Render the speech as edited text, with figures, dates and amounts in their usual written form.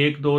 1 2